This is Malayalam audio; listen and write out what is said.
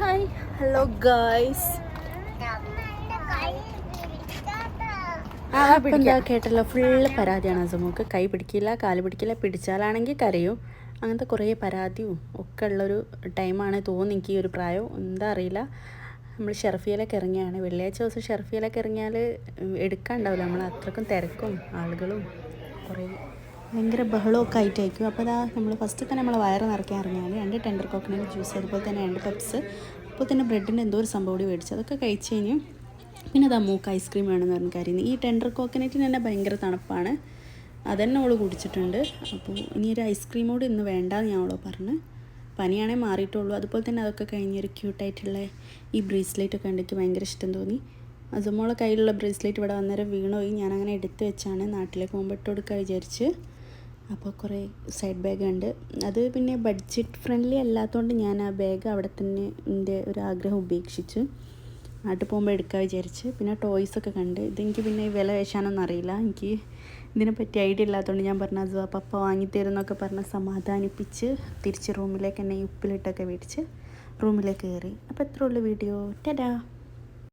Hi hello guys. അപ്പം എന്താ കേട്ടല്ലോ, ഫുള്ള് പരാതിയാണ് അസമുക്ക്. കൈ പിടിക്കില്ല, കാല് പിടിക്കില്ല, പിടിച്ചാലാണെങ്കിൽ കരയും. അങ്ങനത്തെ കുറേ പരാതിയും ഒക്കെ ഉള്ളൊരു ടൈമാണ് തോന്നി എനിക്ക് ഈ ഒരു പ്രായം. എന്താ അറിയില്ല. നമ്മൾ ഷെർഫിയിലൊക്കെ ഇറങ്ങിയാണ്. വെള്ളിയാഴ്ച ദിവസം ഷെർഫിയിലൊക്കെ ഇറങ്ങിയാൽ എടുക്കാനുണ്ടാവില്ല. നമ്മൾ അത്രക്കും തിരക്കും ആളുകളും കുറേ ഭയങ്കര ബഹളമൊക്കെ ആയിട്ടായിരിക്കും. അപ്പോൾ അതാ നമ്മൾ ഫസ്റ്റ് തന്നെ നമ്മളെ വയറ് നിറയ്ക്കാൻ ഇറങ്ങിയാൽ 2 ടെൻഡർ കോക്കനട്ട് ജ്യൂസ്, അതുപോലെ തന്നെ 2 പെപ്സ്, അപ്പോൾ തന്നെ ബ്രെഡിൻ്റെ എന്തോ ഒരു സംഭവം കൂടി മേടിച്ചു. അതൊക്കെ കഴിച്ച് കഴിഞ്ഞ് പിന്നെ അതാ മൂക്ക് ഐസ്ക്രീം വേണമെന്ന് പറഞ്ഞ് കരയുന്നത്. ഈ ടെൻഡർ കോക്കനറ്റിന് തന്നെ ഭയങ്കര തണുപ്പാണ്. അതന്നെ അവൾ കുടിച്ചിട്ടുണ്ട്. അപ്പോൾ ഇനി ഒരു ഐസ്ക്രീം കൂടി ഇന്ന് വേണ്ടാന്ന് ഞാൻ അവളോ പറഞ്ഞ്. പനിയാണേ മാറിയിട്ടുള്ളൂ. അതുപോലെ തന്നെ അതൊക്കെ കഴിഞ്ഞ് ഒരു ക്യൂട്ടായിട്ടുള്ള ഈ ബ്രേസ്ലെറ്റൊക്കെ കണ്ടിട്ട് ഭയങ്കര ഇഷ്ടം തോന്നി. അസമോളെ കയ്യിലുള്ള ബ്രേസ്ലെറ്റ് ഇവിടെ വന്നേരം വീണുപോയി. ഞാനങ്ങനെ എടുത്ത് വെച്ചാണ് നാട്ടിലേക്ക് പോകുമ്പോൾ ഇട്ട് കൊടുക്കാൻ വിചാരിച്ച്. അപ്പോൾ കുറേ സൈഡ് ബാഗ് ഉണ്ട്. അത് പിന്നെ ബഡ്ജറ്റ് ഫ്രണ്ട്ലി അല്ലാത്തതുകൊണ്ട് ഞാൻ ആ ബാഗ് അവിടെ തന്നെ എൻ്റെ ഒരു ആഗ്രഹം ഉപേക്ഷിച്ച് നാട്ടിൽ പോകുമ്പോൾ എടുക്കാൻ വിചാരിച്ച്. പിന്നെ ടോയ്സൊക്കെ കണ്ട്. ഇതെനിക്ക് പിന്നെ വില വേശാനൊന്നും അറിയില്ല. എനിക്ക് ഇതിനെപ്പറ്റി ഐഡിയ ഇല്ലാത്തതുകൊണ്ട് ഞാൻ പറഞ്ഞ അത് പപ്പ വാങ്ങിത്തരുന്നൊക്കെ പറഞ്ഞ് സമാധാനിപ്പിച്ച് തിരിച്ച് റൂമിലേക്ക് എന്നെ ഈ ഉപ്പിലിട്ടൊക്കെ മേടിച്ച് റൂമിലേക്ക് കയറി. അപ്പോൾ എത്ര ഉള്ളു വീഡിയോ. ടാറ്റാ.